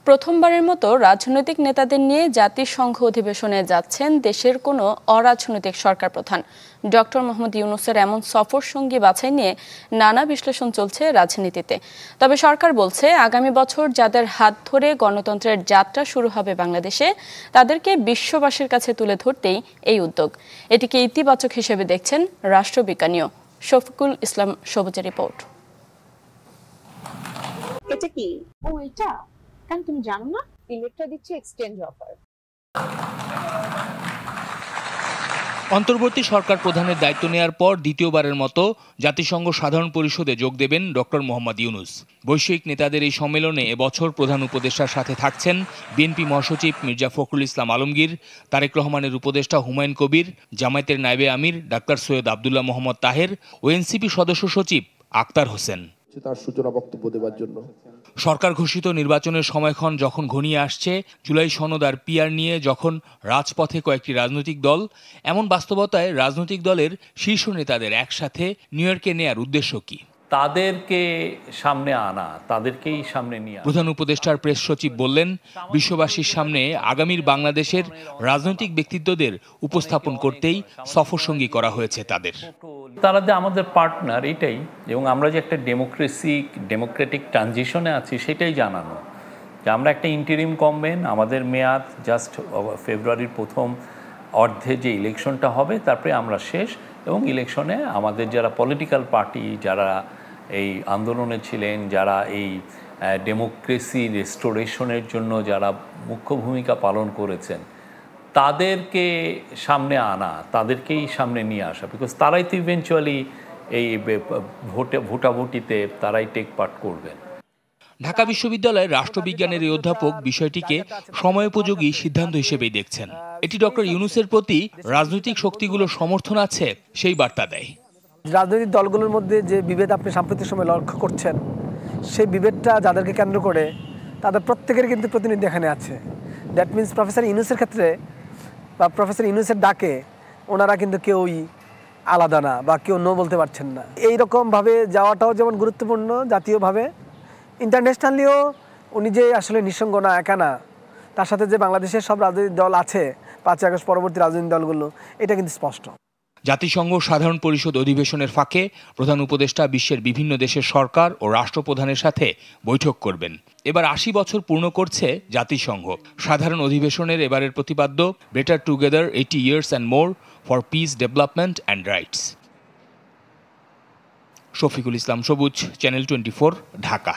প্রথমবারের মতো রাজনৈতিক নেতাদের নিয়ে জাতিসংঘ অধিবেশনে যাচ্ছেন দেশের কোনো অরাজনৈতিক সরকার প্রধান। ডক্টর মোহাম্মদ ইউনূসের এমন সফর সঙ্গী বাছাই নিয়ে নানা বিশ্লেষণ চলছে রাজনীতিতে। তবে সরকার বলছে আগামী বছর যাদের হাত ধরে গণতন্ত্রের যাত্রা শুরু হবে বাংলাদেশে, তাদেরকে বিশ্ববাসীর কাছে তুলে ধরতেই এই উদ্যোগ। এটিকে ইতিবাচক হিসেবে দেখছেন রাষ্ট্রবিজ্ঞানীও। শফিকুল ইসলাম সবুজের রিপোর্ট। এটা কি? ও এটা কেন তুমি জানো না? ইলেকট্রা দিচ্ছে এক্সচেঞ্জ অফার। অন্তর্বর্তী সরকার প্রধানের দায়িত্ব নেয়ার পর দ্বিতীয়বারের মতো জাতিসংঘ সাধারণ পরিষদে যোগ দেবেন ডক্টর মোহাম্মদ ইউনূস। বৈশ্বিক নেতাদের এই সম্মেলনে এবছর প্রধান উপদেষ্টার সাথে থাকছেন বিএনপি মহাসচিব মির্জা ফখরুল ইসলাম আলমগীর, তারেক রহমানের উপদেষ্টা হুমায়ুন কবির, জামায়াতের নায়েবে আমির ডাক্তার সৈয়দ আব্দুল্লাহ মোহাম্মদ তাহের ও এনসিপি সদস্য সচিব আক্তার হোসেন। তার সূচনা বক্তব্য দেওয়ার জন্য সরকার ঘোষিত নির্বাচনের সময়ক্ষণ যখন ঘনিয়ে আসছে, জুলাই সনদ আর পিআর নিয়ে যখন রাজপথে কয়েকটি রাজনৈতিক দল, এমন বাস্তবতায় রাজনৈতিক দলের শীর্ষ নেতাদের একসাথে নিউ ইয়র্কে নেয়ার উদ্দেশ্য কি? তাদেরকে সামনে আনা, তাদেরকেই সামনে নিয়ে আসা। প্রধান উপদেষ্টার প্রেস সচিব বললেন, বিশ্ববাসীর সামনে আগামীর বাংলাদেশের রাজনৈতিক ব্যক্তিত্বদের উপস্থাপন করতেই সফরসঙ্গী করা হয়েছে তাদের। তারা যে আমাদের পার্টনার এটাই, এবং আমরা যে একটা ডেমোক্রেটিক ট্রানজিশনে আছি সেটাই জানানো, যে আমরা একটা ইন্টারিম গভর্নমেন্ট, আমাদের মেয়াদ জাস্ট ফেব্রুয়ারির প্রথম অর্ধে যে ইলেকশনটা হবে তারপরে আমরা শেষ, এবং ইলেকশনে আমাদের যারা পলিটিক্যাল পার্টি, যারা এই আন্দোলনে ছিলেন, যারা এই ডেমোক্রেসি রেস্টোরেশনের জন্য যারা মুখ্য ভূমিকা পালন করেছেন, তাদেরকে সামনে আনা, তাদেরকেই সামনে নিয়ে আসা, বিকজ তারাই তো ইভেনচুয়ালি এই ভোটাভুটিতে তারাই টেক পার্ট করবেন। ঢাকা বিশ্ববিদ্যালয়ের রাষ্ট্রবিজ্ঞানের এই অধ্যাপক বিষয়টিকে সময়োপযোগী সিদ্ধান্ত হিসেবেই দেখছেন। এটি ডক্টর ইউনূসের প্রতি রাজনৈতিক শক্তিগুলোর সমর্থন আছে সেই বার্তা দেয়। রাজনৈতিক দলগুলোর মধ্যে যে বিভেদ আপনি সাম্প্রতিক সময় লক্ষ্য করছেন, সেই বিভেদটা যাদেরকে কেন্দ্র করে তাদের প্রত্যেকের কিন্তু প্রতিনিধি এখানে আছে। দ্যাট মিনস প্রফেসর ইউনূসের ক্ষেত্রে বা প্রফেসর ইউনূসের ডাকে ওনারা কিন্তু কেউই আলাদা না বা কেউ নো বলতে পারছেন না। এইরকমভাবে যাওয়াটাও যেমন গুরুত্বপূর্ণ জাতীয়ভাবে, ইন্টারন্যাশনালিও উনি যে আসলে নিঃসঙ্গ না, একা না, তার সাথে যে বাংলাদেশের সব রাজনৈতিক দল আছে, 5 আগস্ট পরবর্তী রাজনৈতিক দলগুলো, এটা কিন্তু স্পষ্ট। জাতিসংঘ সাধারণ পরিষদ অধিবেশনের ফাঁকে প্রধান উপদেষ্টা বিশ্বের বিভিন্ন দেশের সরকার ও রাষ্ট্রপ্রধানের সাথে বৈঠক করবেন। এবার 80 বছর পূর্ণ করছে জাতিসংঘ। সাধারণ অধিবেশনের এবারের প্রতিপাদ্য better together 80 years and more for peace, development and rights। Shafiqul Islam Sabuj, channel 24, Dhaka.